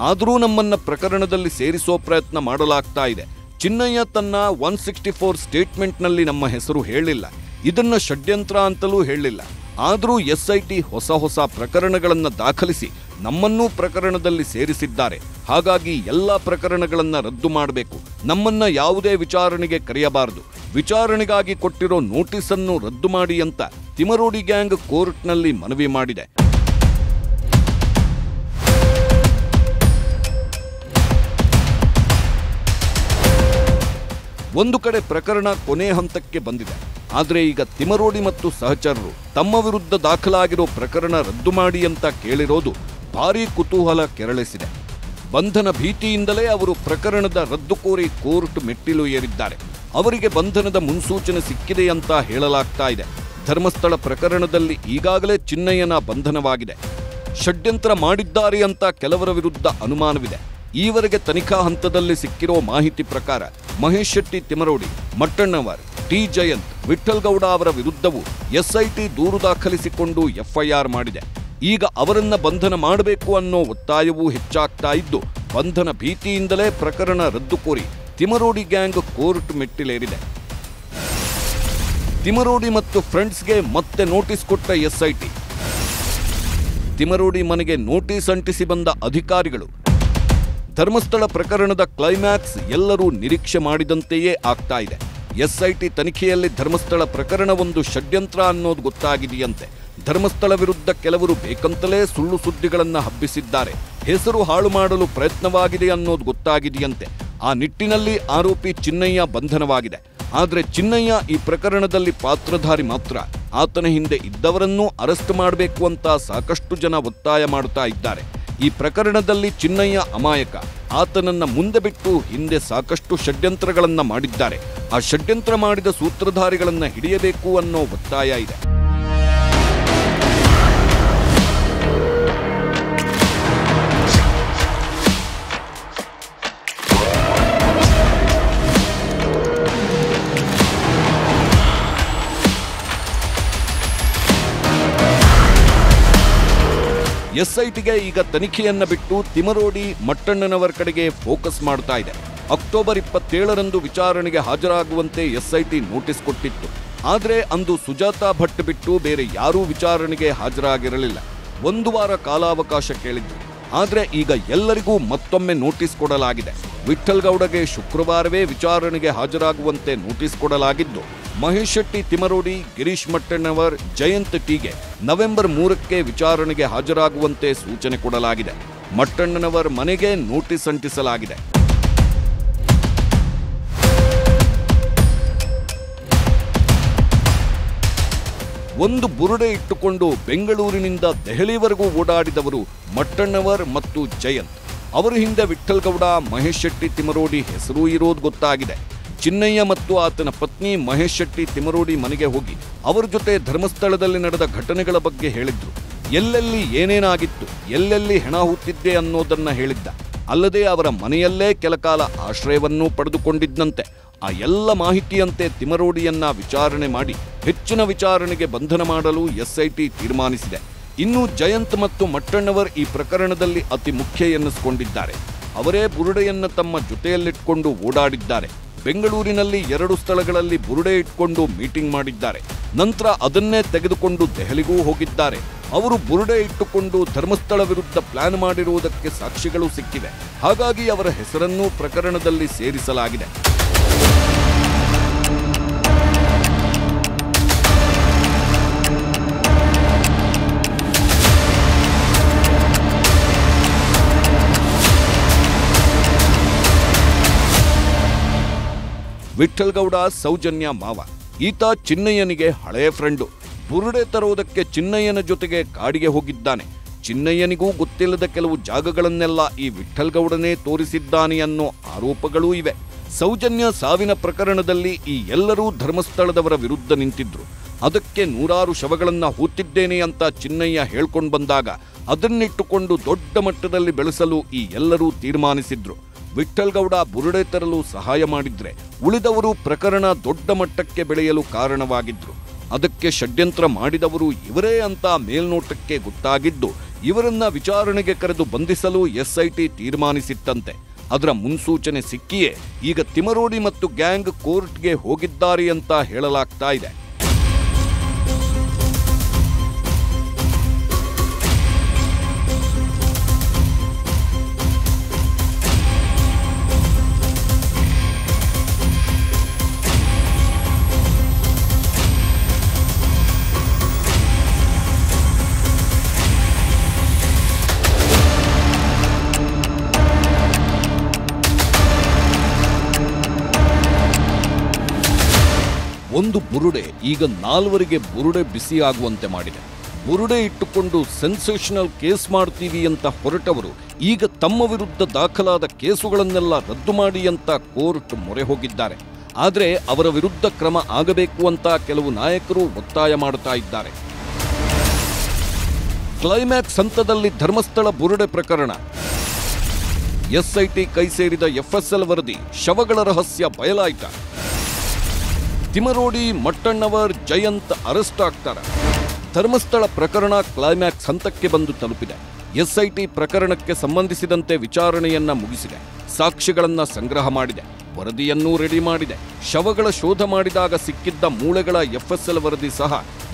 ಆದರೂ ನಮ್ಮನ್ನ ಪ್ರಕರಣದಲ್ಲಿ ಸೇರಿಸೋ ಪ್ರಯತ್ನ ಮಾಡಲಾಗ್ತಾ ಇದೆ. ಚಿನ್ನಯ್ಯ ತನ್ನ 164 ಸ್ಟೇಟ್ಮೆಂಟ್ನಲ್ಲಿ ನಮ್ಮ ಹೆಸರು ಹೇಳಿಲ್ಲ, ಇದನ್ನ ಷಡ್ಯಂತ್ರ ಅಂತಲೂ ಹೇಳಿಲ್ಲ. ಆದರೂ SIT ಹೊಸ ಪ್ರಕರಣಗಳನ್ನು ದಾಖಲಿಸಿ ನಮ್ಮನ್ನೂ ಪ್ರಕರಣದಲ್ಲಿ ಸೇರಿಸಿದ್ದಾರೆ. ಹಾಗಾಗಿ ಎಲ್ಲ ಪ್ರಕರಣಗಳನ್ನು ರದ್ದು ಮಾಡಬೇಕು, ನಮ್ಮನ್ನ ಯಾವುದೇ ವಿಚಾರಣೆಗೆ ಕರೆಯಬಾರದು, ವಿಚಾರಣೆಗಾಗಿ ಕೊಟ್ಟಿರೋ ನೋಟಿಸನ್ನು ರದ್ದು ಮಾಡಿ ಅಂತ ತಿಮರೋಡಿ ಗ್ಯಾಂಗ್ ಕೋರ್ಟ್ನಲ್ಲಿ ಮನವಿ ಮಾಡಿದೆ. ಒಂದು ಕಡೆ ಪ್ರಕರಣ ಕೊನೆ ಹಂತಕ್ಕೆ ಬಂದಿದೆ. ಆದರೆ ಈಗ ತಿಮರೋಡಿ ಮತ್ತು ಸಹಚರರು ತಮ್ಮ ವಿರುದ್ಧ ದಾಖಲಾಗಿರೋ ಪ್ರಕರಣ ರದ್ದು ಮಾಡಿ ಅಂತ ಕೇಳಿರೋದು ಭಾರೀ ಕುತೂಹಲ ಕೆರಳಿಸಿದೆ. ಬಂಧನ ಭೀತಿಯಿಂದಲೇ ಅವರು ಪ್ರಕರಣದ ರದ್ದು ಕೋರಿ ಕೋರ್ಟ್ ಮೆಟ್ಟಿಲು ಏರಿದ್ದಾರೆ. ಅವರಿಗೆ ಬಂಧನದ ಮುನ್ಸೂಚನೆ ಸಿಕ್ಕಿದೆ ಅಂತ ಹೇಳಲಾಗ್ತಾ ಇದೆ. ಧರ್ಮಸ್ಥಳ ಪ್ರಕರಣದಲ್ಲಿ ಈಗಾಗಲೇ ಚಿನ್ನಯ್ಯನ ಬಂಧನವಾಗಿದೆ. ಷಡ್ಯಂತ್ರ ಮಾಡಿದ್ದಾರೆ ಅಂತ ಕೆಲವರ ವಿರುದ್ಧ ಅನುಮಾನವಿದೆ. ಈವರೆಗೆ ತನಿಖಾ ಹಂತದಲ್ಲಿ ಸಿಕ್ಕಿರೋ ಮಾಹಿತಿ ಪ್ರಕಾರ ಮಹೇಶ್ ಶೆಟ್ಟಿ ತಿಮರೋಡಿ, ಮಟ್ಟಣ್ಣವರ್, ಟಿ ಜಯಂತ್, ವಿಠ್ಠಲ್ ಗೌಡ ಅವರ ವಿರುದ್ಧವೂ SIT ದೂರು ದಾಖಲಿಸಿಕೊಂಡು FIR ಮಾಡಿದೆ. ಈಗ ಅವರನ್ನ ಬಂಧನ ಮಾಡಬೇಕು ಅನ್ನೋ ಒತ್ತಾಯವೂ ಹೆಚ್ಚಾಗ್ತಾ ಇದ್ದು, ಬಂಧನ ಭೀತಿಯಿಂದಲೇ ಪ್ರಕರಣ ರದ್ದು ಕೋರಿ ತಿಮರೋಡಿ ಗ್ಯಾಂಗ್ ಕೋರ್ಟ್ ಮೆಟ್ಟಿಲೇರಿದೆ. ತಿಮರೋಡಿ ಮತ್ತು ಫ್ರೆಂಡ್ಸ್ಗೆ ಮತ್ತೆ ನೋಟಿಸ್ ಕೊಟ್ಟ SIT. ತಿಮರೋಡಿ ಮನೆಗೆ ನೋಟಿಸ್ ಅಂಟಿಸಿ ಬಂದ ಅಧಿಕಾರಿಗಳು. ಧರ್ಮಸ್ಥಳ ಪ್ರಕರಣದ ಕ್ಲೈಮ್ಯಾಕ್ಸ್ ಎಲ್ಲರೂ ನಿರೀಕ್ಷೆ ಮಾಡಿದಂತೆಯೇ ಆಗ್ತಾ ಇದೆ. SIT ತನಿಖೆಯಲ್ಲಿ ಧರ್ಮಸ್ಥಳ ಪ್ರಕರಣ ಒಂದು ಷಡ್ಯಂತ್ರ ಅನ್ನೋದು ಗೊತ್ತಾಗಿದೆಯಂತೆ. ಧರ್ಮಸ್ಥಳ ವಿರುದ್ಧ ಕೆಲವರು ಬೇಕಂತಲೇ ಸುಳ್ಳು ಸುದ್ದಿಗಳನ್ನು ಹಬ್ಬಿಸಿದ್ದಾರೆ, ಹೆಸರು ಹಾಳು ಮಾಡಲು ಪ್ರಯತ್ನವಾಗಿದೆ ಅನ್ನೋದು ಗೊತ್ತಾಗಿದೆಯಂತೆ. ಆ ನಿಟ್ಟಿನಲ್ಲಿ ಆರೋಪಿ ಚಿನ್ನಯ್ಯ ಬಂಧನವಾಗಿದೆ. ಆದರೆ ಚಿನ್ನಯ್ಯ ಈ ಪ್ರಕರಣದಲ್ಲಿ ಪಾತ್ರಧಾರಿ ಮಾತ್ರ. ಆತನ ಹಿಂದೆ ಇದ್ದವರನ್ನೂ ಅರೆಸ್ಟ್ ಮಾಡಬೇಕು ಅಂತ ಸಾಕಷ್ಟು ಜನ ಒತ್ತಾಯ ಮಾಡುತ್ತಾ ಇದ್ದಾರೆ. ಈ ಪ್ರಕರಣದಲ್ಲಿ ಚಿನ್ನಯ್ಯ ಅಮಾಯಕ. ಆತನನ್ನ ಮುಂದೆ ಬಿಟ್ಟು ಹಿಂದೆ ಸಾಕಷ್ಟು ಷಡ್ಯಂತ್ರಗಳನ್ನ ಮಾಡಿದ್ದಾರೆ. ಆ ಷಡ್ಯಂತ್ರ ಮಾಡಿದ ಸೂತ್ರಧಾರಿಗಳನ್ನ ಹಿಡಿಯಬೇಕು ಅನ್ನೋ ಒತ್ತಾಯ ಇದೆ. SITಗೆ ಈಗ ತನಿಖೆಯನ್ನ ಬಿಟ್ಟು ತಿಮರೋಡಿ, ಮಟ್ಟಣ್ಣನವರ ಕಡೆಗೆ ಫೋಕಸ್ ಮಾಡ್ತಾ ಇದೆ. ಅಕ್ಟೋಬರ್ 27ರಂದು ವಿಚಾರಣೆಗೆ ಹಾಜರಾಗುವಂತೆ SIT ನೋಟಿಸ್ ಕೊಟ್ಟಿತ್ತು. ಆದರೆ ಅಂದು ಸುಜಾತಾ ಭಟ್ ಬಿಟ್ಟು ಬೇರೆ ಯಾರೂ ವಿಚಾರಣೆಗೆ ಹಾಜರಾಗಿರಲಿಲ್ಲ. 1 ವಾರ ಕಾಲಾವಕಾಶ ಕೇಳಿದ್ರು. ಆದರೆ ಈಗ ಎಲ್ಲರಿಗೂ ಮತ್ತೊಮ್ಮೆ ನೋಟಿಸ್ ಕೊಡಲಾಗಿದೆ. ವಿಠ್ಠಲ್ ಗೌಡಗೆ ಶುಕ್ರವಾರವೇ ವಿಚಾರಣೆಗೆ ಹಾಜರಾಗುವಂತೆ ನೋಟಿಸ್ ಕೊಡಲಾಗಿದ್ದು, ಮಹೇಶ್ ಶೆಟ್ಟಿ ತಿಮರೋಡಿ, ಗಿರೀಶ್ ಮಟ್ಟಣ್ಣವರ್, ಜಯಂತ್ ಟಿಗೆ ನವೆಂಬರ್ 3ಕ್ಕೆ ವಿಚಾರಣೆಗೆ ಹಾಜರಾಗುವಂತೆ ಸೂಚನೆ ಕೊಡಲಾಗಿದೆ. ಮಟ್ಟಣ್ಣನವರ್ ಮನೆಗೆ ನೋಟಿಸ್ ಅಂಟಿಸಲಾಗಿದೆ. ಒಂದು ಬುರುಡೆ ಇಟ್ಟುಕೊಂಡು ಬೆಂಗಳೂರಿನಿಂದ ದೆಹಲಿವರೆಗೂ ಓಡಾಡಿದವರು ಮಟ್ಟಣ್ಣವರ್ ಮತ್ತು ಜಯಂತ್. ಅವರ ಹಿಂದೆ ವಿಠ್ಠಲ್ ಗೌಡ, ಮಹೇಶ್ ಶೆಟ್ಟಿ ತಿಮರೋಡಿ ಹೆಸರು ಇರೋದು ಗೊತ್ತಾಗಿದೆ. ಚಿನ್ನಯ್ಯ ಮತ್ತು ಆತನ ಪತ್ನಿ ಮಹೇಶ್ ಶೆಟ್ಟಿ ತಿಮರೋಡಿ ಮನೆಗೆ ಹೋಗಿ ಅವರ ಜೊತೆ ಧರ್ಮಸ್ಥಳದಲ್ಲಿ ನಡೆದ ಘಟನೆಗಳ ಬಗ್ಗೆ ಹೇಳಿದ್ರು. ಎಲ್ಲೆಲ್ಲಿ ಏನೇನಾಗಿತ್ತು, ಎಲ್ಲೆಲ್ಲಿ ಹೆಣ ಹೂತಿದ್ದೆ ಅನ್ನೋದನ್ನ ಹೇಳಿದ್ದ. ಅಲ್ಲದೆ ಅವರ ಮನೆಯಲ್ಲೇ ಕೆಲಕಾಲ ಆಶ್ರಯವನ್ನೂ ಪಡೆದುಕೊಂಡಿದ್ದಂತೆ. ಆ ಎಲ್ಲ ಮಾಹಿತಿಯಂತೆ ತಿಮರೋಡಿಯನ್ನ ವಿಚಾರಣೆ ಮಾಡಿ ಹೆಚ್ಚಿನ ವಿಚಾರಣೆಗೆ ಬಂಧನ ಮಾಡಲು SIT ತೀರ್ಮಾನಿಸಿದೆ. ಇನ್ನು ಜಯಂತ್ ಮತ್ತು ಮಟ್ಟಣ್ಣವರ್ ಈ ಪ್ರಕರಣದಲ್ಲಿ ಅತಿ ಮುಖ್ಯ ಎನ್ನಿಸಿಕೊಂಡಿದ್ದಾರೆ. ಅವರೇ ಬುರುಡೆಯನ್ನ ತಮ್ಮ ಜೊತೆಯಲ್ಲಿಟ್ಕೊಂಡು ಓಡಾಡಿದ್ದಾರೆ. ಬೆಂಗಳೂರಿನಲ್ಲಿ 2 ಸ್ಥಳಗಳಲ್ಲಿ ಬುರುಡೆ ಇಟ್ಕೊಂಡು ಮೀಟಿಂಗ್ ಮಾಡಿದ್ದಾರೆ. ನಂತರ ಅದನ್ನೇ ತೆಗೆದುಕೊಂಡು ದೆಹಲಿಗೂ ಹೋಗಿದ್ದಾರೆ. ಅವರು ಬುರುಡೆ ಇಟ್ಟುಕೊಂಡು ಧರ್ಮಸ್ಥಳ ವಿರುದ್ಧ ಪ್ಲಾನ್ ಮಾಡಿರುವುದಕ್ಕೆ ಸಾಕ್ಷಿಗಳು ಸಿಕ್ಕಿವೆ. ಹಾಗಾಗಿ ಅವರ ಹೆಸರನ್ನೂ ಪ್ರಕರಣದಲ್ಲಿ ಸೇರಿಸಲಾಗಿದೆ. ವಿಠ್ಠಲ್ ಗೌಡ ಸೌಜನ್ಯ ಮಾವ. ಈತ ಚಿನ್ನಯ್ಯನಿಗೆ ಹಳೆಯ ಫ್ರೆಂಡು. ಬುರುಡೆ ತರುವುದಕ್ಕೆ ಚಿನ್ನಯ್ಯನ ಜೊತೆಗೆ ಕಾಡಿಗೆ ಹೋಗಿದ್ದಾನೆ. ಚಿನ್ನಯ್ಯನಿಗೂ ಗೊತ್ತಿಲ್ಲದ ಕೆಲವು ಜಾಗಗಳನ್ನೆಲ್ಲ ಈ ವಿಠ್ಠಲ್ ಗೌಡನೇ ತೋರಿಸಿದ್ದಾನೆ ಅನ್ನೋ ಆರೋಪಗಳೂ ಇವೆ. ಸೌಜನ್ಯ ಸಾವಿನ ಪ್ರಕರಣದಲ್ಲಿ ಈ ಎಲ್ಲರೂ ಧರ್ಮಸ್ಥಳದವರ ವಿರುದ್ಧ ನಿಂತಿದ್ರು. ಅದಕ್ಕೆ 100 ಶವಗಳನ್ನ ಹೂತಿದ್ದೇನೆ ಅಂತ ಚಿನ್ನಯ್ಯ ಹೇಳ್ಕೊಂಡು ಬಂದಾಗ ಅದನ್ನಿಟ್ಟುಕೊಂಡು ದೊಡ್ಡ ಮಟ್ಟದಲ್ಲಿ ಬೆಳೆಸಲು ಈ ಎಲ್ಲರೂ ತೀರ್ಮಾನಿಸಿದ್ರು. ವಿಠ್ಠಲ್ ಗೌಡ ಬುರುಡೆ ತರಲು ಸಹಾಯ ಮಾಡಿದ್ರೆ ಉಳಿದವರು ಪ್ರಕರಣ ದೊಡ್ಡ ಮಟ್ಟಕ್ಕೆ ಬೆಳೆಯಲು ಕಾರಣವಾಗಿದ್ರು. ಅದಕ್ಕೆ ಷಡ್ಯಂತ್ರ ಮಾಡಿದವರು ಇವರೇ ಅಂತ ಮೇಲ್ನೋಟಕ್ಕೆ ಗೊತ್ತಾಗಿದ್ದು ಇವರನ್ನ ವಿಚಾರಣೆಗೆ ಕರೆದು ಬಂಧಿಸಲು SIT ತೀರ್ಮಾನಿಸಿತ್ತಂತೆ. ಅದರ ಮುನ್ಸೂಚನೆ ಸಿಕ್ಕಿಯೇ ಈಗ ತಿಮರೋಡಿ ಮತ್ತು ಗ್ಯಾಂಗ್ ಕೋರ್ಟ್ಗೆ ಹೋಗಿದ್ದಾರೆ ಅಂತ ಹೇಳಲಾಗ್ತಾ ಇದೆ. ಒಂದು ಬುರುಡೆ ಈಗ 4 ಬುರುಡೆ ಬಿಸಿಯಾಗುವಂತೆ ಮಾಡಿದೆ. ಬುರುಡೆ ಇಟ್ಟುಕೊಂಡು ಸೆನ್ಸೇಷನಲ್ ಕೇಸ್ ಮಾಡ್ತೀವಿ ಅಂತ ಹೊರಟವರು ಈಗ ತಮ್ಮ ವಿರುದ್ಧ ದಾಖಲಾದ ಕೇಸುಗಳನ್ನೆಲ್ಲ ರದ್ದು ಮಾಡಿ ಅಂತ ಕೋರ್ಟ್ ಮೊರೆ ಹೋಗಿದ್ದಾರೆ. ಆದರೆ ಅವರ ವಿರುದ್ಧ ಕ್ರಮ ಆಗಬೇಕು ಅಂತ ಕೆಲವು ನಾಯಕರು ಒತ್ತಾಯ ಮಾಡುತ್ತಾ ಇದ್ದಾರೆ. ಕ್ಲೈಮ್ಯಾಕ್ಸ್ ಹಂತದಲ್ಲಿ ಧರ್ಮಸ್ಥಳ ಬುರುಡೆ ಪ್ರಕರಣ. ಎಸ್ಐಟಿ ಕೈ ಸೇರಿದ FSL ವರದಿ, ಶವಗಳ ರಹಸ್ಯ ಬಯಲಾಯಿತ. ತಿಮರೋಡಿ, ಮಟ್ಟಣ್ಣವರ್, ಜಯಂತ್ ಅರೆಸ್ಟ್ ಆಗ್ತಾರೆ. ಧರ್ಮಸ್ಥಳ ಪ್ರಕರಣ ಕ್ಲೈಮ್ಯಾಕ್ಸ್ ಹಂತಕ್ಕೆ ಬಂದು ತಲುಪಿದೆ. ಎಸ್ಐಟಿ ಪ್ರಕರಣಕ್ಕೆ ಸಂಬಂಧಿಸಿದಂತೆ ವಿಚಾರಣೆಯನ್ನ ಮುಗಿಸಿದೆ. ಸಾಕ್ಷ್ಯಗಳನ್ನ ಸಂಗ್ರಹ ಮಾಡಿದೆ. ವರದಿಯನ್ನೂ ರೆಡಿ ಮಾಡಿದೆ. ಶವಗಳ ಶೋಧ ಮಾಡಿದಾಗ ಸಿಕ್ಕಿದ್ದ ಮೂಳೆಗಳ FSL ವರದಿ ಸಹ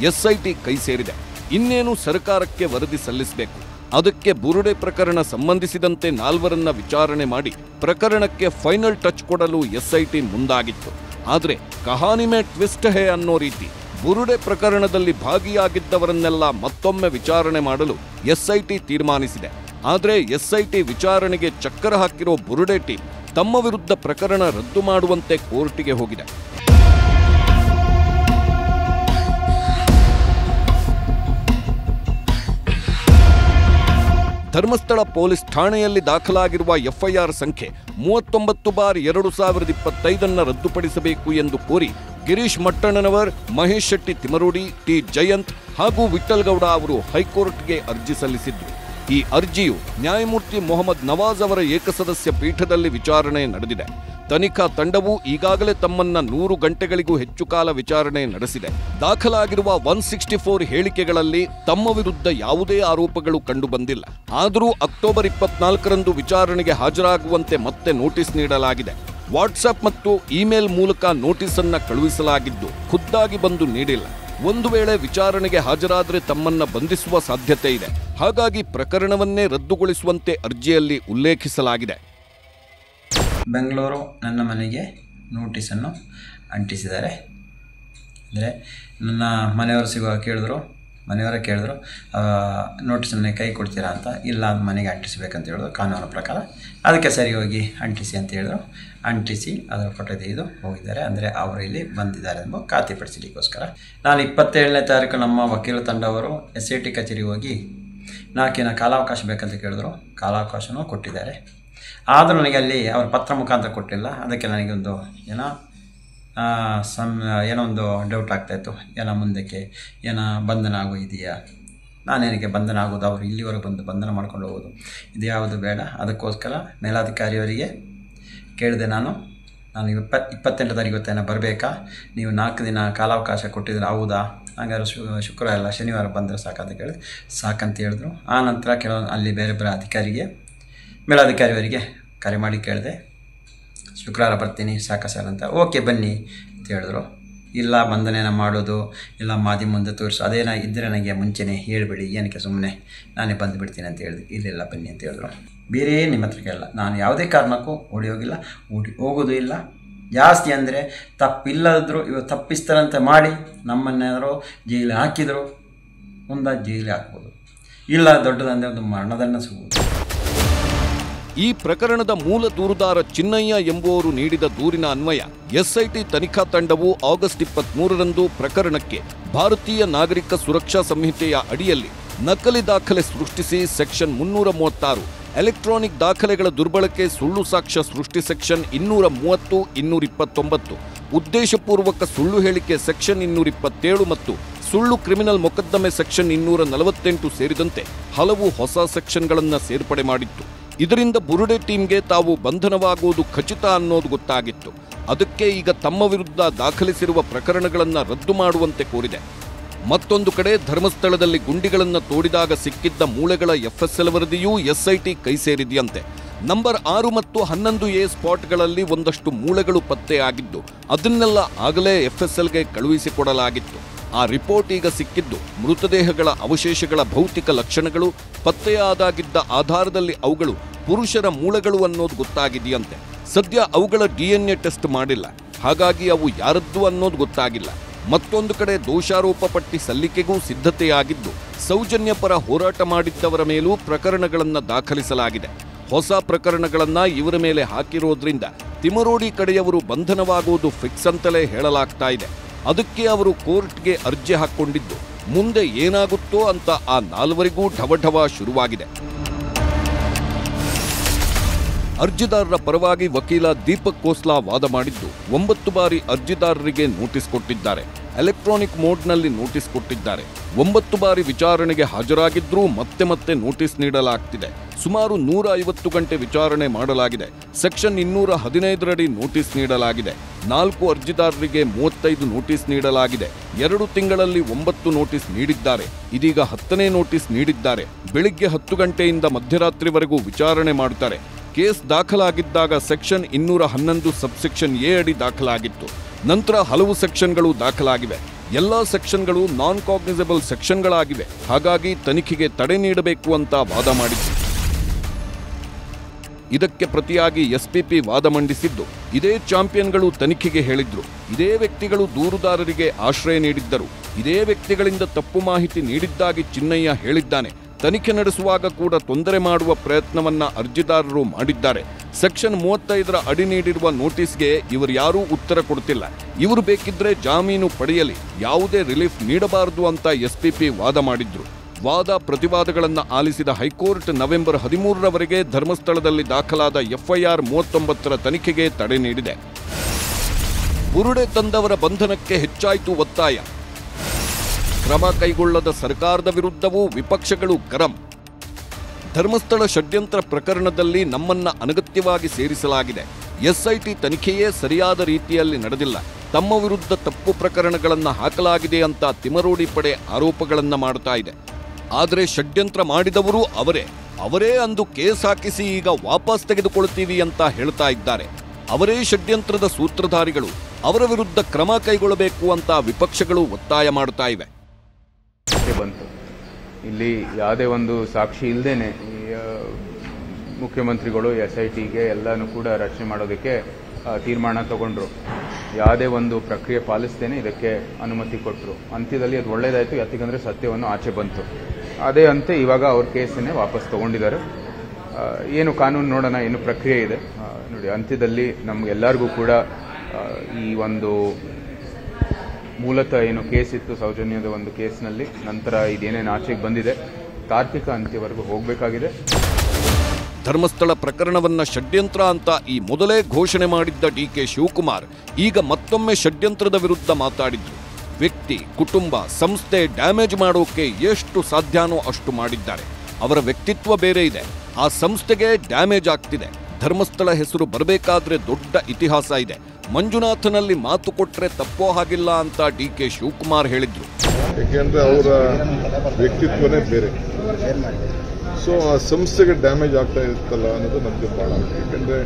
ಎಸ್ಐಟಿ ಕೈ ಸೇರಿದೆ. ಇನ್ನೇನು ಸರ್ಕಾರಕ್ಕೆ ವರದಿ ಸಲ್ಲಿಸಬೇಕು. ಅದಕ್ಕೆ ಬುರುಡೆ ಪ್ರಕರಣ ಸಂಬಂಧಿಸಿದಂತೆ 4ರನ್ನ ವಿಚಾರಣೆ ಮಾಡಿ ಪ್ರಕರಣಕ್ಕೆ ಫೈನಲ್ ಟಚ್ ಕೊಡಲು ಎಸ್ಐಟಿ ಮುಂದಾಗಿತ್ತು. ಆದರೆ ಕಹಾನಿ ಮೇ ಟ್ವಿಸ್ಟ್ ಹೇ ಅನ್ನೋ ರೀತಿ ಬುರುಡೆ ಪ್ರಕರಣದಲ್ಲಿ ಭಾಗಿಯಾಗಿದ್ದವರನ್ನೆಲ್ಲ ಮತ್ತೊಮ್ಮೆ ವಿಚಾರಣೆ ಮಾಡಲು ಎಸ್ಐಟಿ ತೀರ್ಮಾನಿಸಿದೆ. ಆದರೆ ಎಸ್ಐಟಿ ವಿಚಾರಣೆಗೆ ಚಕ್ಕರ ಹಾಕಿರೋ ಬುರುಡೆ ಟೀಮ್ ತಮ್ಮ ವಿರುದ್ಧ ಪ್ರಕರಣ ರದ್ದು ಮಾಡುವಂತೆ ಕೋರ್ಟಿಗೆ ಹೋಗಿದೆ. ಧರ್ಮಸ್ಥಳ ಪೊಲೀಸ್ ಠಾಣೆಯಲ್ಲಿ ದಾಖಲಾಗಿರುವ FIR ಸಂಖ್ಯೆ 39/2025 ರದ್ದುಪಡಿಸಬೇಕು ಎಂದು ಕೋರಿ ಗಿರೀಶ್ ಮಟ್ಟಣ್ಣನವರ್, ಮಹೇಶ್ ಶೆಟ್ಟಿ ತಿಮರೋಡಿ, ಟಿ ಜಯಂತ್ ಹಾಗೂ ವಿಠಲ್ ಗೌಡ ಅವರು ಹೈಕೋರ್ಟ್ಗೆ ಅರ್ಜಿ ಸಲ್ಲಿಸಿದ್ರು. ಈ ಅರ್ಜಿಯು ನ್ಯಾಯಮೂರ್ತಿ ಮೊಹಮ್ಮದ್ ನವಾಜ್ ಅವರ ಏಕಸದಸ್ಯ ಪೀಠದಲ್ಲಿ ವಿಚಾರಣೆ ನಡೆದಿದೆ. ತನಿಖಾ ತಂಡವು ಈಗಾಗಲೇ ತಮ್ಮನ್ನ 100 ಗಂಟೆಗಳಿಗೂ ಹೆಚ್ಚು ಕಾಲ ವಿಚಾರಣೆ ನಡೆಸಿದೆ. ದಾಖಲಾಗಿರುವ 164 ಹೇಳಿಕೆಗಳಲ್ಲಿ ತಮ್ಮ ವಿರುದ್ಧ ಯಾವುದೇ ಆರೋಪಗಳು ಕಂಡುಬಂದಿಲ್ಲ. ಆದರೂ ಅಕ್ಟೋಬರ್ 24ರಂದು ವಿಚಾರಣೆಗೆ ಹಾಜರಾಗುವಂತೆ ಮತ್ತೆ ನೋಟಿಸ್ ನೀಡಲಾಗಿದೆ. ವಾಟ್ಸ್ಆಪ್ ಮತ್ತು ಇಮೇಲ್ ಮೂಲಕ ನೋಟಿಸ್ ಅನ್ನ ಕಳುಹಿಸಲಾಗಿದ್ದು ಖುದ್ದಾಗಿ ಬಂದು ನೀಡಿಲ್ಲ. ಒಂದು ವೇಳೆ ವಿಚಾರಣೆಗೆ ಹಾಜರಾದರೆ ತಮ್ಮನ್ನ ಬಂಧಿಸುವ ಸಾಧ್ಯತೆ ಇದೆ. ಹಾಗಾಗಿ ಪ್ರಕರಣವನ್ನೇ ರದ್ದುಗೊಳಿಸುವಂತೆ ಅರ್ಜಿಯಲ್ಲಿ ಉಲ್ಲೇಖಿಸಲಾಗಿದೆ. ಬೆಂಗಳೂರು ನನ್ನ ಮನೆಗೆ ನೋಟಿಸನ್ನು ಅಂಟಿಸಿದ್ದಾರೆ. ಅಂದರೆ ನನ್ನ ಮನೆಯವರೇ ಕೇಳಿದ್ರು ನೋಟಿಸನ್ನು ಕೈ ಕೊಡ್ತೀರಾ ಅಂತ. ಇಲ್ಲ, ಅದು ಮನೆಗೆ ಅಂಟಿಸಬೇಕಂತ ಹೇಳಿದ್ರು ಕಾನೂನು ಪ್ರಕಾರ. ಅದಕ್ಕೆ ಸರಿ ಹೋಗಿ ಅಂಟಿಸಿ ಅಂತ ಹೇಳಿದ್ರು. ಅಂಟಿಸಿ ಅದರ ಫೋಟೋ ತೆಗೆದು ಹೋಗಿದ್ದಾರೆ. ಅಂದರೆ ಅವರು ಇಲ್ಲಿ ಬಂದಿದ್ದಾರೆ ಎಂಬ ಖಾತ್ರಿಪಡಿಸಲಿಕ್ಕೋಸ್ಕರ ನಾನು 27ನೇ ತಾರೀಕು ನಮ್ಮ ವಕೀಲ ತಂಡವರು SIT ಕಚೇರಿಗೆ ಹೋಗಿ 4 ದಿನ ಕಾಲಾವಕಾಶ ಬೇಕಂತ ಕೇಳಿದ್ರು. ಕಾಲಾವಕಾಶನೂ ಕೊಟ್ಟಿದ್ದಾರೆ. ಆದರೂ ನನಗೆ ಅಲ್ಲಿ ಅವ್ರ ಪತ್ರ ಮುಖಾಂತರ ಕೊಟ್ಟಿಲ್ಲ. ಅದಕ್ಕೆ ನನಗೊಂದು ಏನೋ ಒಂದು ಡೌಟ್ ಆಗ್ತಾಯಿತ್ತು. ಮುಂದಕ್ಕೆ ಬಂಧನ ಆಗೋದಿದೆಯಾ, ನಾನೇನಕ್ಕೆ ಬಂಧನ ಆಗೋದು, ಅವರು ಇಲ್ಲಿವರೆಗೆ ಬಂದು ಬಂಧನ ಮಾಡ್ಕೊಂಡು ಹೋಗೋದು, ಇದು ಯಾವುದು ಬೇಡ. ಅದಕ್ಕೋಸ್ಕರ ಮೇಲಾಧಿಕಾರಿಯವರಿಗೆ ಕೇಳಿದೆ. ನಾನು 28 ತಾರೀಕು ಬರಬೇಕಾ, ನೀವು 4 ದಿನ ಕಾಲಾವಕಾಶ ಕೊಟ್ಟಿದ್ರೆ ಹೌದಾ, ಹಾಗಾದ್ರೆ ಶುಕ್ರವಾರ ಇಲ್ಲ ಶನಿವಾರ ಬಂದರೆ ಸಾಕಂತ ಕೇಳಿದೆ. ಸಾಕಂತ ಹೇಳಿದ್ರು. ಆ ನಂತರ ಕೆಲವೊಂದು ಅಲ್ಲಿ ಬೇರೆ ಮೇಲಾಧಿಕಾರಿಯವರಿಗೆ ಕರೆ ಮಾಡಿ ಕೇಳಿದೆ, ಶುಕ್ರವಾರ ಬರ್ತೀನಿ ಸಾಕ ಸರ್ ಅಂತ. ಓಕೆ ಬನ್ನಿ ಅಂತ ಹೇಳಿದ್ರು. ಇಲ್ಲ ಬಂಧನೇನ ಮಾಡೋದು, ಇಲ್ಲ ಮಾಧ್ಯಮ ಮುಂದೆ ತೋರಿಸು, ಅದೇನ ಇದ್ದರೆ ನನಗೆ ಮುಂಚೆನೇ ಹೇಳಿಬಿಡಿ, ಏನಕ್ಕೆ ಸುಮ್ಮನೆ ನಾನೇ ಬಂದುಬಿಡ್ತೀನಿ ಅಂತ ಹೇಳಿದೆ. ಇಲ್ಲ ಬನ್ನಿ ಅಂತ ಹೇಳಿದ್ರು. ಬೇರೆ ನಿಮ್ಮ ಹತ್ರ ಕೇಳಲ್ಲ, ನಾನು ಯಾವುದೇ ಕಾರಣಕ್ಕೂ ಹೋಗಿಲ್ಲ, ಹೋಗೋದು ಇಲ್ಲ. ಜಾಸ್ತಿ ಅಂದರೆ ತಪ್ಪಿಲ್ಲದಿದ್ರು ಇವಾಗ ತಪ್ಪಿಸ್ತಾರಂತೆ ಮಾಡಿ ನಮ್ಮನ್ನೇನಾದ್ರು ಜೈಲಿಗೆ ಹಾಕಿದ್ರು ಮುಂದೆ ಜೈಲಿಗೆ ಹಾಕ್ಬೋದು, ಇಲ್ಲ ದೊಡ್ಡದಂದರೆ ಒಂದು ಮರಣದಂಡ ಸಿಗುವುದು. ಈ ಪ್ರಕರಣದ ಮೂಲ ದೂರುದಾರ ಚಿನ್ನಯ್ಯ ಎಂಬುವರು ನೀಡಿದ ದೂರಿನ ಅನ್ವಯ ಎಸ್ಐಟಿ ತನಿಖಾ ತಂಡವು ಆಗಸ್ಟ್ 23ರಂದು ಪ್ರಕರಣಕ್ಕೆ ಭಾರತೀಯ ನಾಗರಿಕ ಸುರಕ್ಷಾ ಸಂಹಿತೆಯ ಅಡಿಯಲ್ಲಿ ನಕಲಿ ದಾಖಲೆ ಸೃಷ್ಟಿಸಿ ಸೆಕ್ಷನ್ 336 ಎಲೆಕ್ಟ್ರಾನಿಕ್ ದಾಖಲೆಗಳ ದುರ್ಬಳಕೆ ಸುಳ್ಳು ಸಾಕ್ಷ್ಯ ಸೃಷ್ಟಿ ಸೆಕ್ಷನ್ 230, 229, ಉದ್ದೇಶಪೂರ್ವಕ ಸುಳ್ಳು ಹೇಳಿಕೆ ಸೆಕ್ಷನ್ 227 ಮತ್ತು ಸುಳ್ಳು ಕ್ರಿಮಿನಲ್ ಮೊಕದ್ದಮೆ ಸೆಕ್ಷನ್ 248 ಸೇರಿದಂತೆ ಹಲವು ಹೊಸ ಸೆಕ್ಷನ್ಗಳನ್ನು ಸೇರ್ಪಡೆ ಮಾಡಿತ್ತು. ಇದರಿಂದ ಬುರುಡೆ ಟೀಮ್ಗೆ ತಾವು ಬಂಧನವಾಗುವುದು ಖಚಿತ ಅನ್ನೋದು ಗೊತ್ತಾಗಿತ್ತು. ಅದಕ್ಕೆ ಈಗ ತಮ್ಮ ವಿರುದ್ಧ ದಾಖಲಿಸಿರುವ ಪ್ರಕರಣಗಳನ್ನು ರದ್ದು ಮಾಡುವಂತೆ ಕೋರಿದೆ. ಮತ್ತೊಂದು ಕಡೆ ಧರ್ಮಸ್ಥಳದಲ್ಲಿ ಗುಂಡಿಗಳನ್ನು ತೋಡಿದಾಗ ಸಿಕ್ಕಿದ್ದ ಮೂಳೆಗಳ FSL ವರದಿಯೂ SIT ಕೈ ಸೇರಿದೆಯಂತೆ. ನಂಬರ್ 6 ಮತ್ತು 11A ಸ್ಪಾಟ್ಗಳಲ್ಲಿ ಒಂದಷ್ಟು ಮೂಳೆಗಳು ಪತ್ತೆಯಾಗಿದ್ದು ಅದನ್ನೆಲ್ಲ ಆಗಲೇ FSLಗೆ ಕಳುಹಿಸಿಕೊಡಲಾಗಿತ್ತು. ಆ ರಿಪೋರ್ಟ್ ಈಗ ಸಿಕ್ಕಿದ್ದು ಮೃತದೇಹಗಳ ಅವಶೇಷಗಳ ಭೌತಿಕ ಲಕ್ಷಣಗಳು ಪತ್ತೆಯಾದಾಗಿದ್ದ ಆಧಾರದಲ್ಲಿ ಅವುಗಳು ಪುರುಷರ ಮೂಳೆಗಳು ಅನ್ನೋದು ಗೊತ್ತಾಗಿದೆಯಂತೆ. ಸದ್ಯ ಅವುಗಳ DNA ಟೆಸ್ಟ್ ಮಾಡಿಲ್ಲ, ಹಾಗಾಗಿ ಅವು ಯಾರದ್ದು ಅನ್ನೋದು ಗೊತ್ತಾಗಿಲ್ಲ. ಮತ್ತೊಂದು ಕಡೆ ದೋಷಾರೋಪ ಪಟ್ಟಿ ಸಲ್ಲಿಕೆಗೂ ಸಿದ್ಧತೆಯಾಗಿದ್ದು ಸೌಜನ್ಯ ಪರ ಹೋರಾಟ ಮಾಡಿದ್ದವರ ಮೇಲೂ ಪ್ರಕರಣಗಳನ್ನು ದಾಖಲಿಸಲಾಗಿದೆ. ಹೊಸ ಪ್ರಕರಣಗಳನ್ನ ಇವರ ಮೇಲೆ ಹಾಕಿರೋದ್ರಿಂದ ತಿಮರೋಡಿ ಕಡೆಯವರು ಬಂಧನವಾಗುವುದು ಫಿಕ್ಸ್ ಅಂತಲೇ ಹೇಳಲಾಗ್ತಾ ಇದೆ. ಅದಕ್ಕೆ ಅವರು ಕೋರ್ಟ್ಗೆ ಅರ್ಜಿ ಹಾಕ್ಕೊಂಡಿದ್ದು ಮುಂದೆ ಏನಾಗುತ್ತೋ ಅಂತ ಆ 4ವರಿಗೂ ಢವಢವ ಶುರುವಾಗಿದೆ. ಅರ್ಜಿದಾರರ ಪರವಾಗಿ ವಕೀಲ ದೀಪಕ್ ಕೋಸ್ಲಾ ವಾದ ಮಾಡಿದ್ದು 9 ಬಾರಿ ಅರ್ಜಿದಾರರಿಗೆ ನೋಟಿಸ್ ಕೊಟ್ಟಿದ್ದಾರೆ. ಎಲೆಕ್ಟ್ರಾನಿಕ್ ಮೋಡ್ನಲ್ಲಿ ನೋಟಿಸ್ ಕೊಟ್ಟಿದ್ದಾರೆ. 9 ಬಾರಿ ವಿಚಾರಣೆಗೆ ಹಾಜರಾಗಿದ್ರೂ ಮತ್ತೆ ನೋಟಿಸ್ ನೀಡಲಾಗ್ತಿದೆ. ಸುಮಾರು 150 ಗಂಟೆ ವಿಚಾರಣೆ ಮಾಡಲಾಗಿದೆ. ಸೆಕ್ಷನ್ 215ರಡಿ ನೋಟಿಸ್ ನೀಡಲಾಗಿದೆ. 4 ಅರ್ಜಿದಾರರಿಗೆ 35 ನೋಟಿಸ್ ನೀಡಲಾಗಿದೆ. 2 ತಿಂಗಳಲ್ಲಿ 9 ನೋಟಿಸ್ ನೀಡಿದ್ದಾರೆ. ಇದೀಗ 10ನೇ ನೋಟಿಸ್ ನೀಡಿದ್ದಾರೆ. ಬೆಳಿಗ್ಗೆ 10 ಗಂಟೆಯಿಂದ ಮಧ್ಯರಾತ್ರಿವರೆಗೂ ವಿಚಾರಣೆ ಮಾಡುತ್ತಾರೆ. ಕೇಸ್ ದಾಖಲಾಗಿದ್ದಾಗ ಸೆಕ್ಷನ್ 211 ಸಬ್ಸೆಕ್ಷನ್ ಎ ಅಡಿ ದಾಖಲಾಗಿತ್ತು. ನಂತರ ಹಲವು ಸೆಕ್ಷನ್ಗಳು ದಾಖಲಾಗಿವೆ. ಎಲ್ಲಾ ಸೆಕ್ಷನ್ಗಳು ನಾನ್ ಕಾಗ್ನಿಸಬಲ್ ಸೆಕ್ಷನ್ಗಳಾಗಿವೆ. ಹಾಗಾಗಿ ತನಿಖೆಗೆ ತಡೆ ನೀಡಬೇಕು ಅಂತ ವಾದ ಮಾಡಿತ್ತು. ಇದಕ್ಕೆ ಪ್ರತಿಯಾಗಿ SPP ವಾದ ಮಂಡಿಸಿದ್ದು ಇದೇ ಚಾಂಪಿಯನ್ಗಳು ತನಿಖೆಗೆ ಹೇಳಿದ್ರು. ಇದೇ ವ್ಯಕ್ತಿಗಳು ದೂರುದಾರರಿಗೆ ಆಶ್ರಯ ನೀಡಿದ್ದರು. ಇದೇ ವ್ಯಕ್ತಿಗಳಿಂದ ತಪ್ಪು ಮಾಹಿತಿ ನೀಡಿದ್ದಾಗಿ ಚಿನ್ನಯ್ಯ ಹೇಳಿದ್ದಾನೆ. ತನಿಖೆ ನಡೆಸುವಾಗ ಕೂಡ ತೊಂದರೆ ಮಾಡುವ ಪ್ರಯತ್ನವನ್ನ ಅರ್ಜಿದಾರರು ಮಾಡಿದ್ದಾರೆ. ಸೆಕ್ಷನ್ 35ರ ಅಡಿ ನೀಡಿರುವ ನೋಟಿಸ್ಗೆ ಇವರು ಯಾರೂ ಉತ್ತರ ಕೊಡ್ತಿಲ್ಲ. ಇವರು ಬೇಕಿದ್ರೆ ಜಾಮೀನು ಪಡೆಯಲಿ, ಯಾವುದೇ ರಿಲೀಫ್ ನೀಡಬಾರದು ಅಂತ SPP ವಾದ ಮಾಡಿದ್ರು. ವಾದ ಪ್ರತಿವಾದಗಳನ್ನು ಆಲಿಸಿದ ಹೈಕೋರ್ಟ್ ನವೆಂಬರ್ 13ರವರೆಗೆ ಧರ್ಮಸ್ಥಳದಲ್ಲಿ ದಾಖಲಾದ FIR 39ರ ತನಿಖೆಗೆ ತಡೆ ನೀಡಿದೆ. ಬುರುಡೆ ತಂದವರ ಬಂಧನಕ್ಕೆ ಹೆಚ್ಚಾಯಿತು ಒತ್ತಾಯ. ಕ್ರಮ ಕೈಗೊಳ್ಳದ ಸರ್ಕಾರದ ವಿರುದ್ಧವೂ ವಿಪಕ್ಷಗಳು ಗರಂ. ಧರ್ಮಸ್ಥಳ ಷಡ್ಯಂತ್ರ ಪ್ರಕರಣದಲ್ಲಿ ನಮ್ಮನ್ನ ಅನಗತ್ಯವಾಗಿ ಸೇರಿಸಲಾಗಿದೆ. SIT ತನಿಖೆಯೇ ಸರಿಯಾದ ರೀತಿಯಲ್ಲಿ ನಡೆದಿಲ್ಲ. ತಮ್ಮ ವಿರುದ್ಧ ತಪ್ಪು ಪ್ರಕರಣಗಳನ್ನು ಹಾಕಲಾಗಿದೆ ಅಂತ ತಿಮರೋಡಿ ಪಡೆ ಆರೋಪಗಳನ್ನು ಮಾಡ್ತಾ ಇದೆ. ಆದರೆ ಷಡ್ಯಂತ್ರ ಮಾಡಿದವರು ಅವರೇ ಅಂದು ಕೇಸ್ ಹಾಕಿಸಿ ಈಗ ವಾಪಸ್ ತೆಗೆದುಕೊಳ್ತೀವಿ ಅಂತ ಹೇಳ್ತಾ ಇದ್ದಾರೆ. ಅವರೇ ಷಡ್ಯಂತ್ರದ ಸೂತ್ರಧಾರಿಗಳು. ಅವರ ವಿರುದ್ಧ ಕ್ರಮ ಕೈಗೊಳ್ಳಬೇಕು ಅಂತ ವಿಪಕ್ಷಗಳು ಒತ್ತಾಯ ಮಾಡ್ತಾ ಇವೆ. ಬಂತು ಇಲ್ಲಿ ಯಾವುದೇ ಒಂದು ಸಾಕ್ಷಿ ಇಲ್ಲದೇನೆ ಮುಖ್ಯಮಂತ್ರಿಗಳು SITಗೆ ಎಲ್ಲಾನು ಕೂಡ ರಚನೆ ಮಾಡೋದಕ್ಕೆ ತೀರ್ಮಾನ ತಗೊಂಡ್ರು. ಯಾವುದೇ ಒಂದು ಪ್ರಕ್ರಿಯೆ ಪಾಲಿಸದೇನೆ ಇದಕ್ಕೆ ಅನುಮತಿ ಕೊಟ್ಟರು. ಅಂತ್ಯದಲ್ಲಿ ಅದು ಒಳ್ಳೇದಾಯಿತು, ಯಾಕಂದರೆ ಸತ್ಯವನ್ನು ಆಚೆ ಬಂತು. ಅದೇ ಅಂತೆ ಇವಾಗ ಅವ್ರ ಕೇಸನ್ನೇ ವಾಪಸ್ ತಗೊಂಡಿದ್ದಾರೆ. ಏನು ಕಾನೂನು ನೋಡೋಣ, ಏನು ಪ್ರಕ್ರಿಯೆ ಇದೆ ನೋಡಿ. ಅಂತ್ಯದಲ್ಲಿ ನಮಗೆಲ್ಲರಿಗೂ ಕೂಡ ಈ ಒಂದು ಮೂಲತಃ ಏನು ಕೇಸ್ ಇತ್ತು ಸೌಜನ್ಯದ ಒಂದು ಕೇಸ್ನಲ್ಲಿ, ನಂತರ ಇದೇನೇನು ಆಚೆಗೆ ಬಂದಿದೆ, ತಾರ್ಕಿಕ ಅಂತ್ಯವರೆಗೂ ಹೋಗಬೇಕಾಗಿದೆ. ಧರ್ಮಸ್ಥಳ ಪ್ರಕರಣವನ್ನ ಷಡ್ಯಂತ್ರ ಅಂತ ಈ ಮೊದಲೇ ಘೋಷಣೆ ಮಾಡಿದ್ದ DK ಶಿವಕುಮಾರ್ ಈಗ ಮತ್ತೊಮ್ಮೆ ಷಡ್ಯಂತ್ರದ ವಿರುದ್ಧ ಮಾತಾಡಿದ್ರು. ವ್ಯಕ್ತಿ, ಕುಟುಂಬ, ಸಂಸ್ಥೆ ಡ್ಯಾಮೇಜ್ ಮಾಡೋಕೆ ಎಷ್ಟು ಸಾಧ್ಯನೋ ಅಷ್ಟು ಮಾಡಿದ್ದಾರೆ. ಅವರ ವ್ಯಕ್ತಿತ್ವ ಬೇರೆ ಇದೆ, ಆ ಸಂಸ್ಥೆಗೆ ಡ್ಯಾಮೇಜ್ ಆಗ್ತಿದೆ. ಧರ್ಮಸ್ಥಳ ಹೆಸರು ಬರಬೇಕಾದ್ರೆ ದೊಡ್ಡ ಇತಿಹಾಸ ಇದೆ. ಮಂಜುನಾಥನಲ್ಲಿ ಮಾತು ಕೊಟ್ರೆ ತಪ್ಪೋ ಹಾಗಿಲ್ಲ ಅಂತ DK ಶಿವಕುಮಾರ್ ಹೇಳಿದ್ರು. ಯಾಕೆಂದ್ರೆ ಅವರ ವ್ಯಕ್ತಿತ್ವನೇ ಬೇರೆ. ಸೊ ಆ ಸಂಸ್ಥೆಗೆ ಡ್ಯಾಮೇಜ್ ಆಗ್ತಾ ಇರುತ್ತಲ್ಲ ಅನ್ನೋದು ನಮ್ಗೆ ಬಹಳ. ಯಾಕಂದ್ರೆ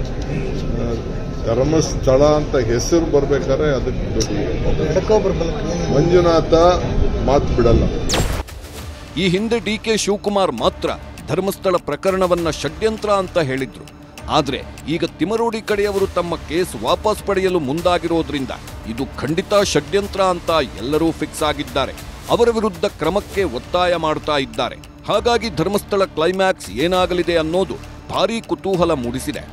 ಧರ್ಮಸ್ಥಳ ಅಂತ ಹೆಸರು ಬರ್ಬೇಕಾದ್ರೆ ಅದಕ್ಕೆ ಮಂಜುನಾಥ ಮಾತು ಬಿಡಲ್ಲ. ಈ ಹಿಂದೆ DK ಶಿವಕುಮಾರ್ ಮಾತ್ರ ಧರ್ಮಸ್ಥಳ ಪ್ರಕರಣವನ್ನ ಷಡ್ಯಂತ್ರ ಅಂತ ಹೇಳಿದ್ರು. ಆದ್ರೆ ಈಗ ತಿಮರೋಡಿ ಕಡೆಯವರು ತಮ್ಮ ಕೇಸ್ ವಾಪಸ್ ಪಡೆಯಲು ಮುಂದಾಗಿರೋದ್ರಿಂದ ಇದು ಖಂಡಿತ ಷಡ್ಯಂತ್ರ ಅಂತ ಎಲ್ಲರೂ ಫಿಕ್ಸ್ ಆಗಿದ್ದಾರೆ. ಅವರ ವಿರುದ್ಧ ಕ್ರಮಕ್ಕೆ ಒತ್ತಾಯ ಮಾಡ್ತಾ ಇದ್ದಾರೆ. ಹಾಗಾಗಿ ಧರ್ಮಸ್ಥಳ ಕ್ಲೈಮ್ಯಾಕ್ಸ್ ಏನಾಗಲಿದೆ ಅನ್ನೋದು ಭಾರೀ ಕುತೂಹಲ ಮೂಡಿಸಿದೆ.